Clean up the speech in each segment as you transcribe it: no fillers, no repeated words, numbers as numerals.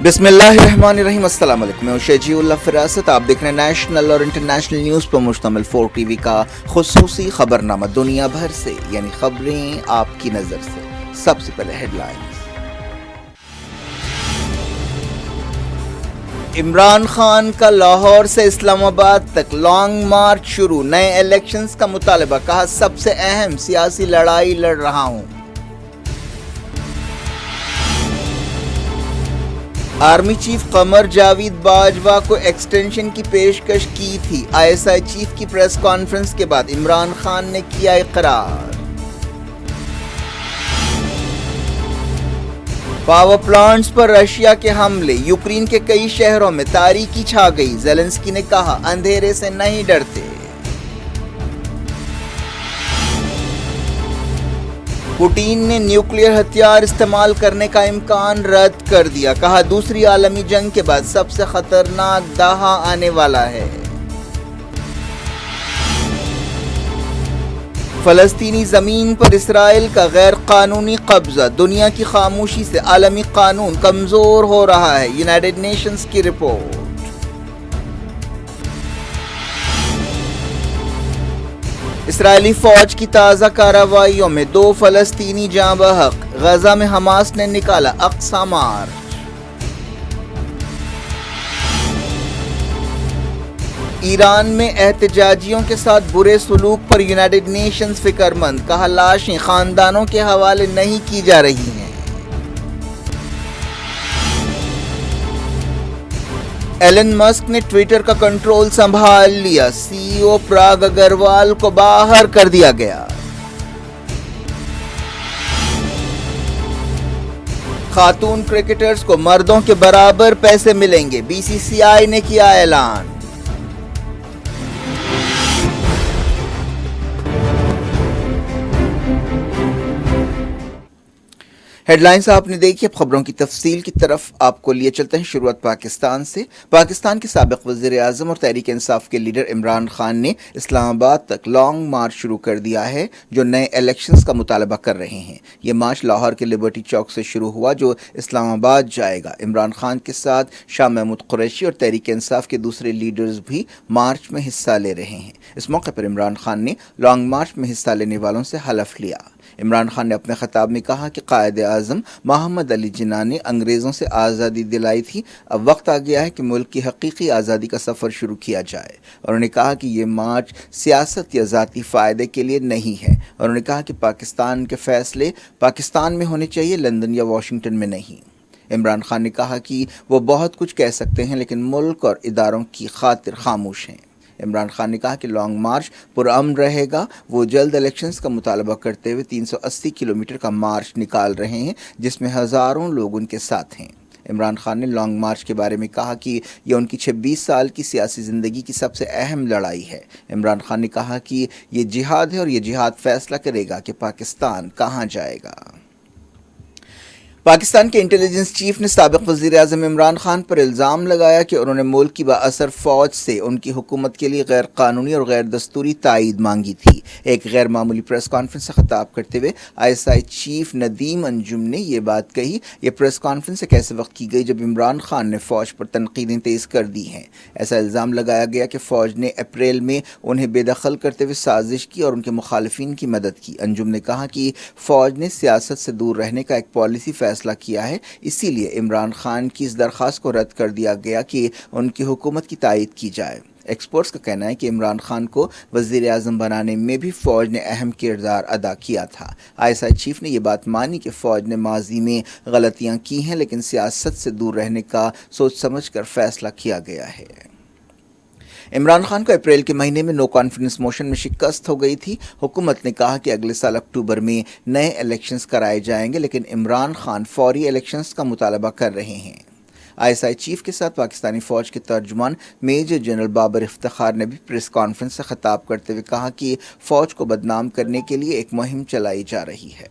बिस्मिल्लाहिर्रहमानिर्रहीम। अस्सलाम वालेकुम। मैं शेजीउल्लाह फिरासत। आप देख रहे हैं नेशनल और इंटरनेशनल न्यूज़ पर मुश्तमिल 4 टीवी का खुसूसी खबरनामा। दुनिया भर से यानी खबरें आपकी नज़र से। सबसे पहले हेडलाइंस। इमरान खान का लाहौर से इस्लामाबाद तक लॉन्ग मार्च शुरू। नए इलेक्शंस का मुतालबा। कहा सबसे अहम सियासी लड़ाई लड़ रहा हूं। आर्मी चीफ कमर जावेद बाजवा को एक्सटेंशन की पेशकश की थी। आईएसआई चीफ की प्रेस कॉन्फ्रेंस के बाद इमरान खान ने किया इकरार। पावर प्लांट्स पर रशिया के हमले। यूक्रेन के कई शहरों में तारीकी छा गई। ज़ेलेंस्की ने कहा अंधेरे से नहीं डरते। पुतिन ने न्यूक्लियर हथियार इस्तेमाल करने का इम्कान रद्द कर दिया। कहा दूसरी आलमी जंग के बाद सबसे खतरनाक दहा आने वाला है। फलस्तीनी जमीन पर इसराइल का गैर कानूनी कब्जा। दुनिया की खामोशी से आलमी कानून कमजोर हो रहा है। यूनाइटेड नेशंस की रिपोर्ट। इसराइली फौज की ताज़ा कार्रवाइयों में 2 फलस्तीनी जाँ बहक। गजा में हमास ने निकाला अक्सा मार्च। ईरान में एहतजाजियों के साथ बुरे सलूक पर यूनाइटेड नेशंस फिक्रमंद। कहा लाशें खानदानों के हवाले नहीं की जा रही हैं। एलन मस्क ने ट्विटर का कंट्रोल संभाल लिया। सीईओ प्राग अग्रवाल को बाहर कर दिया गया। खातून क्रिकेटर्स को मर्दों के बराबर पैसे मिलेंगे। बीसीसीआई ने किया ऐलान। हेडलाइंस आपने देखी। अब खबरों की तफसील की तरफ आपको लिए चलते हैं। शुरुआत पाकिस्तान से। पाकिस्तान के साबिक वज़ीर आज़म और तहरीक इंसाफ के लीडर इमरान खान ने इस्लामाबाद तक लॉन्ग मार्च शुरू कर दिया है, जो नए इलेक्शंस का मुतालबा कर रहे हैं। ये मार्च लाहौर के लिबर्टी चौक से शुरू हुआ, जो इस्लामाबाद जाएगा। इमरान खान के साथ शाह महमूद कुरैशी और तहरीक इंसाफ के दूसरे लीडर्स भी मार्च में हिस्सा ले रहे हैं। इस मौके पर इमरान खान ने लॉन्ग मार्च में हिस्सा लेने वालों से हलफ लिया। इमरान खान ने अपने खिताब में कहा कि कायद आज़म मोहम्मद अली जिन्ना ने अंग्रेज़ों से आज़ादी दिलाई थी। अब वक्त आ गया है कि मुल्क की हकीकी आज़ादी का सफ़र शुरू किया जाए। और उन्होंने कहा कि ये मार्च सियासत या ज़ाती फ़ायदे के लिए नहीं है। और उन्होंने कहा कि पाकिस्तान के फ़ैसले पाकिस्तान में होने चाहिए, लंदन या वाशिंगटन में नहीं। इमरान खान ने कहा कि वो बहुत कुछ कह सकते हैं, लेकिन मुल्क और इदारों की खातिर खामोश हैं। इमरान खान ने कहा कि लॉन्ग मार्च पुरअमन रहेगा। वो जल्द इलेक्शंस का मुतालबा करते हुए 380 किलोमीटर का मार्च निकाल रहे हैं, जिसमें हज़ारों लोग उनके साथ हैं। इमरान खान ने लॉन्ग मार्च के बारे में कहा कि यह उनकी 26 साल की सियासी ज़िंदगी की सबसे अहम लड़ाई है। इमरान खान ने कहा कि ये जिहाद है और ये जिहाद फैसला करेगा कि पाकिस्तान कहाँ जाएगा। पाकिस्तान के इंटेलिजेंस चीफ ने साबिक वज़ीर आज़म इमरान खान पर इल्ज़ाम लगाया कि उन्होंने मुल्क की बाअसर फ़ौज से उनकी हुकूमत के लिए गैर कानूनी और गैर दस्तूरी तायीद मांगी थी। एक गैर मामूली प्रेस कॉन्फ्रेंस से खिताब करते हुए आईएसआई चीफ नदीम अंजुम ने यह बात कही। ये प्रेस कॉन्फ्रेंस एक ऐसे वक्त की गई जब इमरान खान ने फ़ौज पर तनकीदें तेज़ कर दी हैं। ऐसा इल्ज़ाम लगाया गया कि फ़ौज ने अप्रैल में उन्हें बेदखल करते हुए साजिश की और उनके मुखालिफिन की मदद की। अंजुम ने कहा कि फ़ौज ने सियासत से दूर रहने का एक पॉलिसी फैसला किया है, इसीलिए इमरान खान की इस दरख्वास्त को रद्द कर दिया गया कि उनकी हुकूमत की तायीद की जाए। एक्सपर्ट्स का कहना है कि इमरान खान को वज़ीर आज़म बनाने में भी फ़ौज ने अहम किरदार अदा किया था। आईएसआई चीफ ने यह बात मानी कि फ़ौज ने माजी में गलतियां की हैं, लेकिन सियासत से दूर रहने का सोच समझ कर फैसला किया गया है। इमरान खान को अप्रैल के महीने में नो कॉन्फिडेंस मोशन में शिकस्त हो गई थी। हुकूमत ने कहा कि अगले साल अक्टूबर में नए इलेक्शंस कराए जाएंगे, लेकिन इमरान खान फौरी इलेक्शंस का मुतालबा कर रहे हैं। आईएसआई चीफ के साथ पाकिस्तानी फ़ौज के तर्जुमान मेजर जनरल बाबर इफ्तिखार ने भी प्रेस कॉन्फ्रेंस से खिताब करते हुए कहा कि फ़ौज को बदनाम करने के लिए एक मुहिम चलाई जा रही है।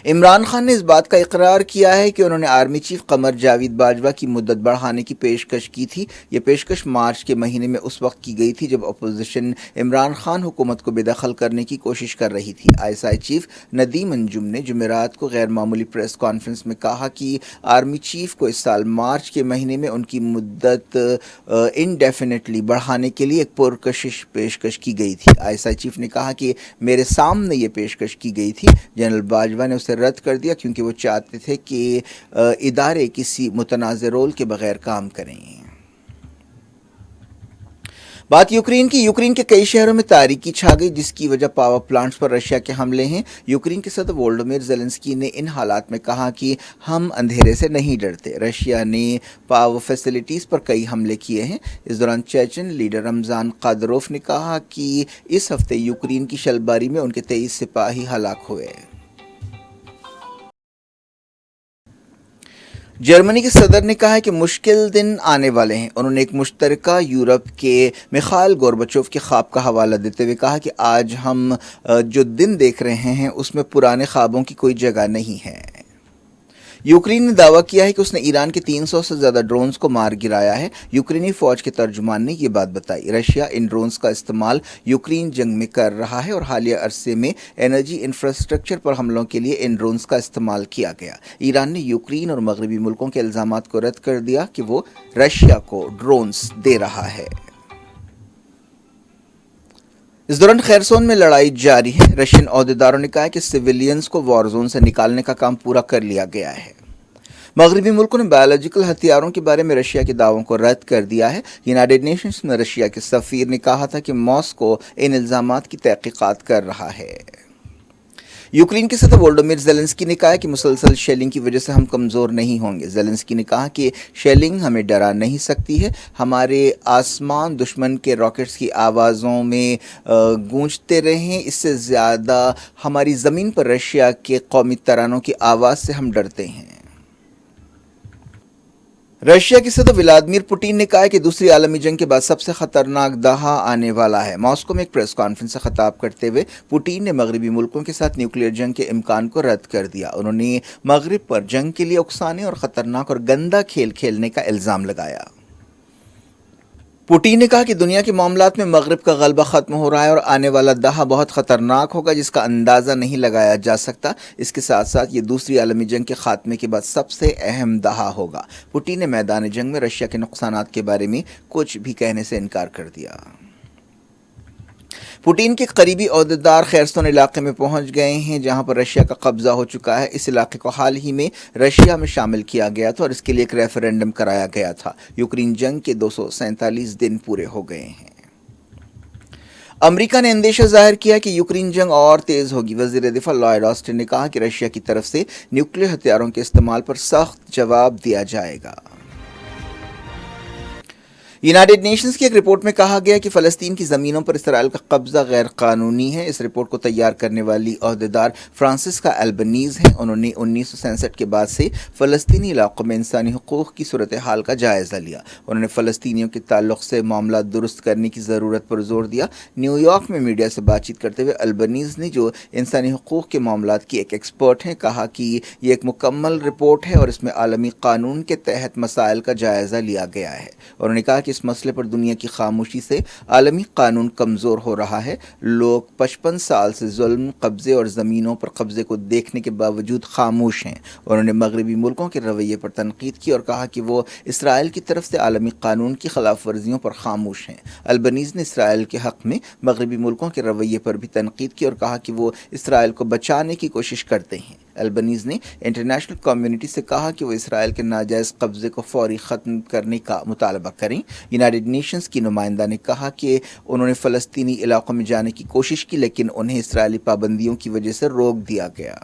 عمران خان نے اس بات کا اقرار کیا ہے کہ انہوں نے آرمی چیف قمر جاوید باجوہ کی مدت بڑھانے کی پیشکش کی تھی۔ یہ پیشکش مارچ کے مہینے میں اس وقت کی گئی تھی جب اپوزیشن عمران خان حکومت کو بے دخل کرنے کی کوشش کر رہی تھی۔ ISI چیف ندیم انجم نے جمعرات کو غیر معمولی پریس کانفرنس میں کہا کہ آرمی چیف کو اس سال مارچ کے مہینے میں ان کی مدت انڈیفینیٹلی بڑھانے کے لیے ایک پرکشش پیشکش کی گئی تھی۔ ISI چیف نے کہا کہ میرے سامنے یہ پیشکش کی گئی تھی، جنرل باجوہ نے اسے رد کر دیا کیونکہ وہ چاہتے تھے کہ ادارے کسی متنازع رول کے بغیر کام کریں۔ بات یوکرین کی۔ یوکرین کے کئی شہروں میں تاریکی چھا گئی جس کی وجہ پاور پلانٹس پر رشیا کے حملے ہیں۔ یوکرین کے صدر وولودیمیر زیلنسکی نے ان حالات میں کہا کہ ہم اندھیرے سے نہیں ڈرتے۔ رشیا نے پاور فیسلٹیز پر کئی حملے کیے ہیں۔ اس دوران چیچن لیڈر رمضان قادروف نے کہا کہ اس ہفتے یوکرین کی شلباری میں ان کے 23 سپاہی ہلاک ہوئے۔ جرمنی کے صدر نے کہا ہے کہ مشکل دن آنے والے ہیں۔ انہوں نے ایک مشترکہ یورپ کے میخائیل گورباچوف کے خواب کا حوالہ دیتے ہوئے کہا کہ آج ہم جو دن دیکھ رہے ہیں اس میں پرانے خوابوں کی کوئی جگہ نہیں ہے۔ یوکرین نے دعویٰ کیا ہے کہ اس نے ایران کے 300 سے زیادہ ڈرونز کو مار گرایا ہے۔ یوکرینی فوج کے ترجمان نے یہ بات بتائی۔ رشیا ان ڈرونز کا استعمال یوکرین جنگ میں کر رہا ہے اور حالیہ عرصے میں انرجی انفراسٹرکچر پر حملوں کے لیے ان ڈرونز کا استعمال کیا گیا۔ ایران نے یوکرین اور مغربی ملکوں کے الزامات کو رد کر دیا کہ وہ رشیا کو ڈرونز دے رہا ہے۔ اس دوران خیرسون میں لڑائی جاری ہے۔ رشین عہدیداروں نے کہا کہ سویلینز کو وار زون سے نکالنے کا کام پورا کر لیا گیا ہے۔ مغربی ملکوں نے بایولوجیکل ہتھیاروں کے بارے میں رشیا کے دعووں کو رد کر دیا ہے۔ یونائیٹڈ نیشنز میں رشیا کے سفیر نے کہا تھا کہ ماسکو ان الزامات کی تحقیقات کر رہا ہے۔ یوکرین کے صدر وولودیمیر زیلنسکی نے کہا کہ مسلسل شیلنگ کی وجہ سے ہم کمزور نہیں ہوں گے۔ زیلنسکی نے کہا کہ شیلنگ ہمیں ڈرا نہیں سکتی ہے۔ ہمارے آسمان دشمن کے راکٹس کی آوازوں میں گونجتے رہیں، اس سے زیادہ ہماری زمین پر رشیا کے قومی ترانوں کی آواز سے ہم ڈرتے ہیں۔ رشیا کے صدر ولادیمیر پوٹین نے کہا کہ دوسری عالمی جنگ کے بعد سب سے خطرناک دہا آنے والا ہے۔ ماسکو میں ایک پریس کانفرنس سے خطاب کرتے ہوئے پوٹین نے مغربی ملکوں کے ساتھ نیوکلیئر جنگ کے امکان کو رد کر دیا۔ انہوں نے مغرب پر جنگ کے لیے اکسانے اور خطرناک اور گندا کھیل کھیلنے کا الزام لگایا۔ پوٹین نے کہا کہ دنیا کے معاملات میں مغرب کا غلبہ ختم ہو رہا ہے اور آنے والا دہا بہت خطرناک ہوگا جس کا اندازہ نہیں لگایا جا سکتا۔ اس کے ساتھ ساتھ یہ دوسری عالمی جنگ کے خاتمے کے بعد سب سے اہم دہا ہوگا۔ پوٹین نے میدان جنگ میں رشیا کے نقصانات کے بارے میں کچھ بھی کہنے سے انکار کر دیا۔ پوٹین کے قریبی عہدیدار خیرسون علاقے میں پہنچ گئے ہیں جہاں پر رشیا کا قبضہ ہو چکا ہے۔ اس علاقے کو حال ہی میں رشیا میں شامل کیا گیا تھا اور اس کے لیے ایک ریفرینڈم کرایا گیا تھا۔ یوکرین جنگ کے 247 دن پورے ہو گئے ہیں۔ امریکہ نے اندیشہ ظاہر کیا کہ یوکرین جنگ اور تیز ہوگی۔ وزیر دفاع لائیڈ آسٹن نے کہا کہ رشیا کی طرف سے نیوکلیئر ہتھیاروں کے استعمال پر سخت جواب دیا جائے گا۔ یونائیٹڈ نیشنز کی ایک رپورٹ میں کہا گیا کہ فلسطین کی زمینوں پر اسرائیل کا قبضہ غیر قانونی ہے۔ اس رپورٹ کو تیار کرنے والی عہدیدار فرانسسکا البنیز ہیں۔ انہوں نے 1967 کے بعد سے فلسطینی علاقوں میں انسانی حقوق کی صورتحال کا جائزہ لیا۔ انہوں نے فلسطینیوں کے تعلق سے معاملات درست کرنے کی ضرورت پر زور دیا۔ نیو یارک میں میڈیا سے بات چیت کرتے ہوئے البنیز نے، جو انسانی حقوق کے معاملات کی ایک ایکسپرٹ ہیں، کہا کہ یہ ایک مکمل رپورٹ ہے اور اس میں عالمی قانون کے تحت مسائل کا جائزہ لیا گیا ہے۔ انہوں نے کہا کہ اس مسئلے پر دنیا کی خاموشی سے عالمی قانون کمزور ہو رہا ہے۔ لوگ 55 سال سے ظلم، قبضے اور زمینوں پر قبضے کو دیکھنے کے باوجود خاموش ہیں۔ انہوں نے مغربی ملکوں کے رویے پر تنقید کی اور کہا کہ وہ اسرائیل کی طرف سے عالمی قانون کی خلاف ورزیوں پر خاموش ہیں۔ البنیز نے اسرائیل کے حق میں مغربی ملکوں کے رویے پر بھی تنقید کی اور کہا کہ وہ اسرائیل کو بچانے کی کوشش کرتے ہیں۔ البنیز نے انٹرنیشنل کمیونٹی سے کہا کہ وہ اسرائیل کے ناجائز قبضے کو فوری ختم کرنے کا مطالبہ کریں۔ یونائیٹڈ نیشنز کی نمائندہ نے کہا کہ انہوں نے فلسطینی علاقوں میں جانے کی کوشش کی لیکن انہیں اسرائیلی پابندیوں کی وجہ سے روک دیا گیا۔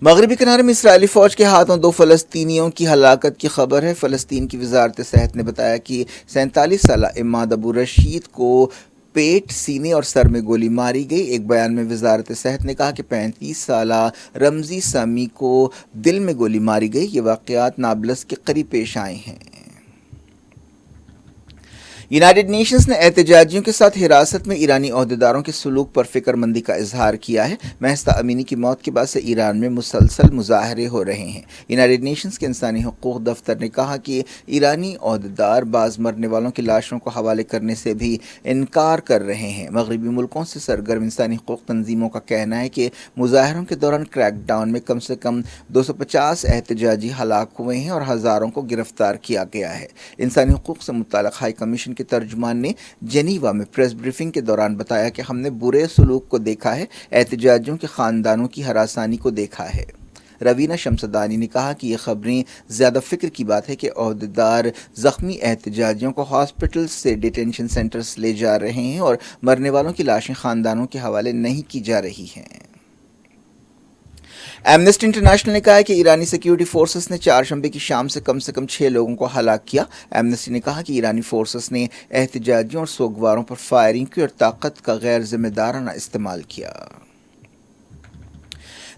مغربی کنارے میں اسرائیلی فوج کے ہاتھوں 2 فلسطینیوں کی ہلاکت کی خبر ہے۔ فلسطین کی وزارت صحت نے بتایا کہ 47 سالہ عماد ابو رشید کو پیٹ، سینے اور سر میں گولی ماری گئی۔ ایک بیان میں وزارت صحت نے کہا کہ 35 سالہ رمزی سامی کو دل میں گولی ماری گئی۔ یہ واقعات نابلس کے قریب پیش آئے ہیں۔ यूनाइटेड नेशंस ने एहतजाजियों के साथ हिरासत में ईरानी ओहदेदारों के सलूक पर फिक्रमंदी का इजहार किया है। महसा अमीनी की मौत के बाद से ईरान में मुसलसल मुजाहरे हो रहे हैं। यूनाइटेड नेशंस के इंसानी हकूक दफ्तर ने कहा कि ईरानी ओहदेदार बाज मरने वालों की लाशों को हवाले करने से भी इनकार कर रहे हैं। मगरबी मुल्कों से सरगर्म इंसानी हकूक तंजीमों का कहना है कि मुजाहरों के दौरान क्रैकडाउन में कम से कम 250 एहतजाजी हलाक हुए हैं और हज़ारों को गिरफ्तार किया गया है। इंसानी हकूक से मुताल्लिक़ हाई कमीशन के तर्जुमान ने जेनीवा में प्रेस ब्रीफिंग के दौरान बताया कि हमने बुरे सलूक को देखा है, एहतजाजियों के ख़ानदानों की हरासानी को देखा है। रवीना शमसदानी ने कहा कि ये खबरें ज़्यादा फिक्र की बात है कि ओहदेदार ज़ख्मी एहतजाजियों को हॉस्पिटल से डिटेंशन सेंटर्स ले जा रहे हैं और मरने वालों की लाशें ख़ानदानों के हवाले नहीं की जा रही हैं। एमनेस्टी इंटरनेशनल ने कहा है कि ईरानी सिक्योरिटी फोर्सेस ने चारशंबे की शाम से कम 6 लोगों को हलाक किया। एमनेस्टी ने कहा कि ईरानी फोर्सेस ने एहतजाजियों और सोगवारों पर फायरिंग की और ताकत का गैर जिम्मेदाराना इस्तेमाल किया।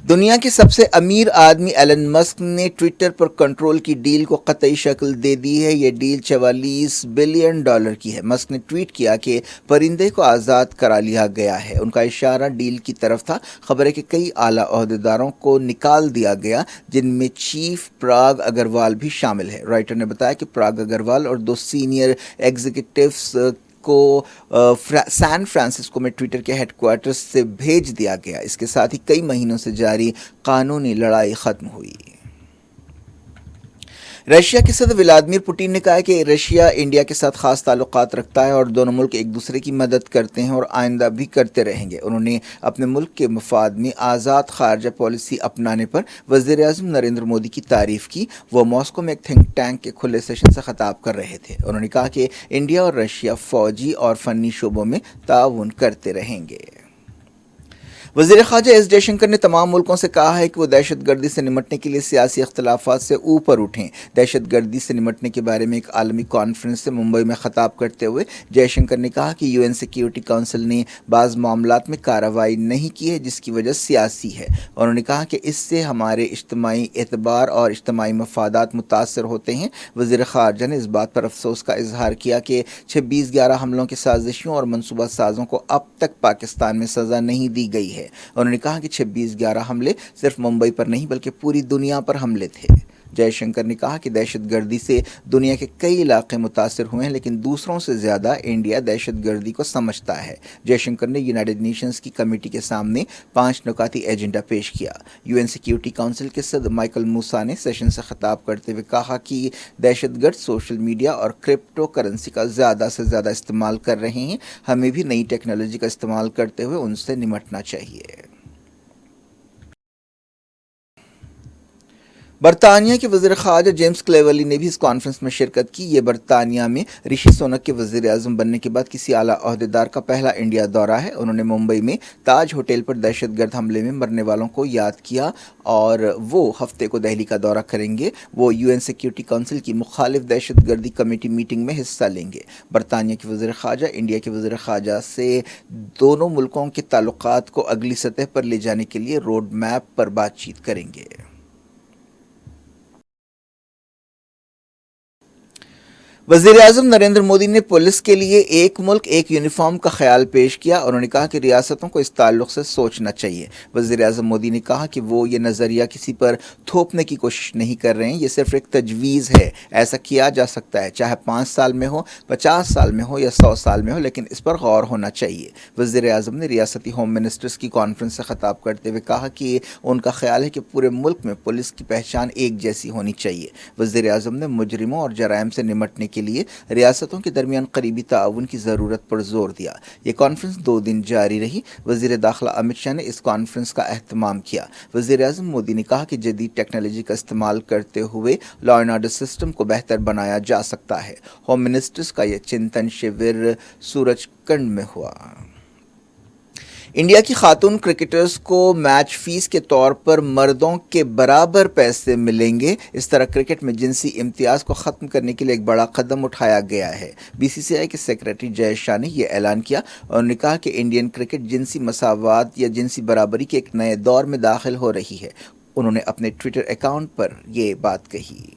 दुनिया के सबसे अमीर आदमी एलन मस्क ने ट्विटर पर कंट्रोल की डील को कतई शक्ल दे दी है। ये डील $44 बिलियन की है। मस्क ने ट्वीट किया कि परिंदे को आज़ाद करा लिया गया है। उनका इशारा डील की तरफ था। खबर है कि कई आला ओहदेदारों को निकाल दिया गया, जिनमें चीफ पराग अग्रवाल भी शामिल है। राइटर ने बताया कि पराग अग्रवाल और 2 सीनियर एग्जीक्यूटिव्स को सैन फ्रांसिस्को में ट्विटर के हेडक्वार्टर्स से भेज दिया गया। इसके साथ ही कई महीनों से जारी कानूनी लड़ाई खत्म हुई। रशिया के सदर व्लादिमीर पुतिन ने कहा है कि रशिया इंडिया के साथ खास ताल्लुकात रखता है और दोनों मुल्क एक दूसरे की मदद करते हैं और आइंदा भी करते रहेंगे। उन्होंने अपने मुल्क के मफाद में आज़ाद खारजा पॉलिसी अपनाने पर वज़ीर आज़म नरेंद्र मोदी की तारीफ़ की। वो मॉस्को में एक थिंक टैंक के खुले सेशन से ख़ताब कर रहे थे। उन्होंने कहा कि इंडिया और रशिया फ़ौजी और फ़नी शोबों में ताउन करते रहेंगे। वज़ीर ख़ारजा एस जयशंकर ने तमाम मुल्कों से कहा है कि वो दहशत गर्दी से निमटने के लिए सियासी इख्तलाफात से ऊपर उठें। दहशत गर्दी से निमटने के बारे में एक आलमी कॉन्फ्रेंस से मुंबई में ख़ताब करते हुए जयशंकर ने कहा कि UN सिक्योरिटी काउंसिल ने बाज़ मामलात में कार्रवाई नहीं की है, जिसकी वजह सियासी है। उन्होंने कहा कि इससे हमारे इज्तमाई एतबार और इज्तमाई मफादात मुतासर होते हैं। वज़ीर ख़ारजा ने इस बात पर अफसोस का इजहार किया कि 26/11 हमलों के साजिशों और मनसूबा साजों को अब तक पाकिस्तान में सज़ा नहीं दी गई है। उन्होंने कहा कि 26/11 हमले सिर्फ मुंबई पर नहीं बल्कि पूरी दुनिया पर हमले थे। जयशंकर ने कहा कि दहशत गर्दी से दुनिया के कई इलाके मुतासर हुए हैं, लेकिन दूसरों से ज़्यादा इंडिया दहशत गर्दी को समझता है। जयशंकर ने यूनाइटेड नेशंस की कमेटी के सामने 5 नुकाती एजेंडा पेश किया। UN सिक्योरिटी काउंसिल के सदर माइकल मूसा ने सेशन से खिताब करते हुए कहा कि दहशतगर्द सोशल मीडिया और क्रिप्टो करेंसी का ज़्यादा से ज़्यादा इस्तेमाल कर रहे हैं। हमें भी नई टेक्नोलॉजी का इस्तेमाल करते हुए उनसे निमटना चाहिए। बरतानिया के वज़ीर ख़ारजा जेम्स क्लेवर्ली ने भी इस कॉन्फ्रेंस में शिरकत की। ये बरतानिया में ऋषि सुनक के वज़ीर आज़म बनने के बाद किसी आला ओहदेदार का पहला इंडिया दौरा है। उन्होंने मुंबई में ताज होटल पर दहशतगर्द हमले में मरने वालों को याद किया और वो हफ्ते को दिल्ली का दौरा करेंगे। वो UN सिक्योरिटी काउंसिल की मुखालिफ दहशतगर्दी कमेटी मीटिंग में हिस्सा लेंगे। बरतानिया के वज़ीर ख़ारजा इंडिया के वज़ीर ख़ारजा से दोनों मुल्कों के ताल्लुकात को अगली सतह पर ले जाने के लिए रोड मैप पर बातचीत करेंगे। वज़ीर आज़म नरेंद्र मोदी ने पुलिस के लिए एक मुल्क एक यूनिफॉर्म का ख्याल पेश किया। उन्होंने कहा कि रियासतों को इस ताल्लुक़ से सोचना चाहिए। वज़ीर आज़म मोदी ने कहा कि वो ये नज़रिया किसी पर थोपने की कोशिश नहीं कर रहे हैं, ये सिर्फ एक तजवीज़ है। ऐसा किया जा सकता है, चाहे 5 साल में हो, 50 साल में हो या 100 साल में हो, लेकिन इस पर गौर होना चाहिए। वज़ीर आज़म ने रियासती होम मिनिस्टर्स की कॉन्फ्रेंस से ख़ताब करते हुए कहा कि उनका ख्याल है कि पूरे मुल्क में पुलिस की पहचान एक जैसी होनी चाहिए। वज़ीर आज़म ने मुजरिमों और जराइम से निमटने के लिए रियासतों के दरमियान करीबी ताउन की ज़रूरत पर जोर दिया। ये कॉन्फ्रेंस 2 दिन जारी रही। वज़ीर दाखिला अमित शाह ने इस कॉन्फ्रेंस का एहतमाम किया। वज़ीर आज़म मोदी ने कहा कि जदीद टेक्नोलॉजी का इस्तेमाल करते हुए लॉ एंड ऑर्डर सिस्टम को बेहतर बनाया जा सकता है। होम मिनिस्टर्स का यह चिंतन शिविर सूरजकुंड में हुआ। इंडिया की खातून क्रिकेटर्स को मैच फीस के तौर पर मर्दों के बराबर पैसे मिलेंगे। इस तरह क्रिकेट में जिनसी इम्तियाज़ को ख़त्म करने के लिए एक बड़ा कदम उठाया गया है। BCCI के सेक्रेटरी जय शाह ने यह ऐलान किया। उन्होंने कहा कि इंडियन क्रिकेट जिनसी मसावात या जिनसी बराबरी के एक नए दौर में दाखिल हो रही है। उन्होंने अपने ट्विटर अकाउंट पर यह बात कही।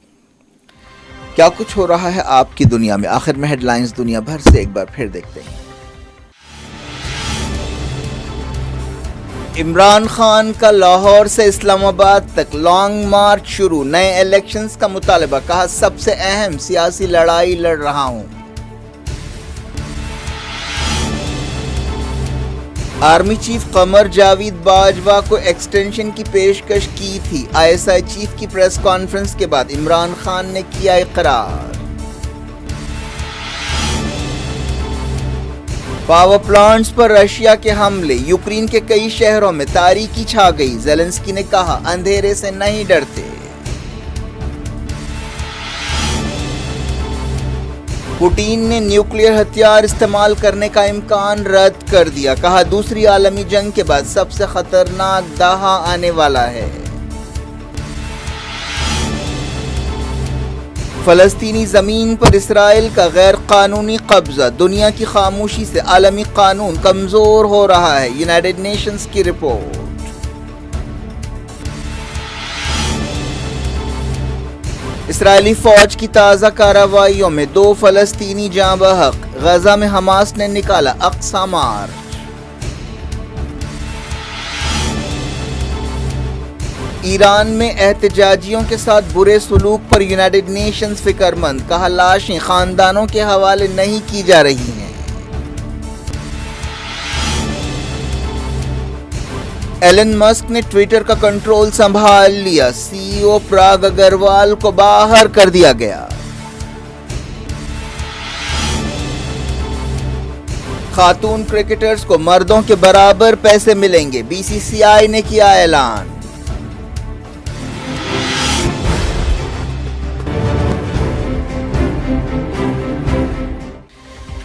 کیا کچھ ہو رہا ہے آپ کی دنیا میں؟ آخر میں ہیڈ لائنز دنیا بھر سے ایک بار پھر دیکھتے ہیں۔ عمران خان کا لاہور سے اسلام آباد تک لانگ مارچ شروع، نئے الیکشنز کا مطالبہ، کہا سب سے اہم سیاسی لڑائی لڑ رہا ہوں۔ آرمی چیف قمر جاوید باجوہ کو ایکسٹینشن کی پیشکش کی تھی۔ ISI چیف کی پریس کانفرنس کے بعد عمران خان نے کیا اقرار۔ پاور پلانٹس پر رشیا کے حملے، یوکرین کے کئی شہروں میں تاریکی چھا گئی، زیلنسکی نے کہا اندھیرے سے نہیں ڈرتے۔ پوٹین نے نیوکلیئر ہتھیار استعمال کرنے کا امکان رد کر دیا، کہا دوسری عالمی جنگ کے بعد سب سے خطرناک دہا آنے والا ہے۔ فلسطینی زمین پر اسرائیل کا غیر قانونی قبضہ، دنیا کی خاموشی سے عالمی قانون کمزور ہو رہا ہے، یونائیٹڈ نیشنز کی رپورٹ۔ اسرائیلی فوج کی تازہ کارروائیوں میں 2 فلسطینی جاں بحق، غزہ میں حماس نے نکالا اقصی مارچ۔ ایران میں احتجاجیوں کے ساتھ برے سلوک پر یونائیٹڈ نیشنز فکر مند، کہا لاشیں خاندانوں کے حوالے نہیں کی جا رہی ہیں۔ ایلن مسک نے ٹویٹر کا کنٹرول سنبھال لیا، CEO پراگ اگروال کو باہر کر دیا گیا۔ خاتون کرکٹرز کو مردوں کے برابر پیسے ملیں گے، BCCI نے کیا اعلان۔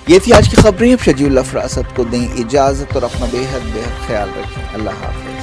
یہ تھی آج کی خبریں۔ اب شجیع اللہ فراست کو دیں اجازت اور اپنا بے حد خیال رکھیں۔ اللہ حافظ۔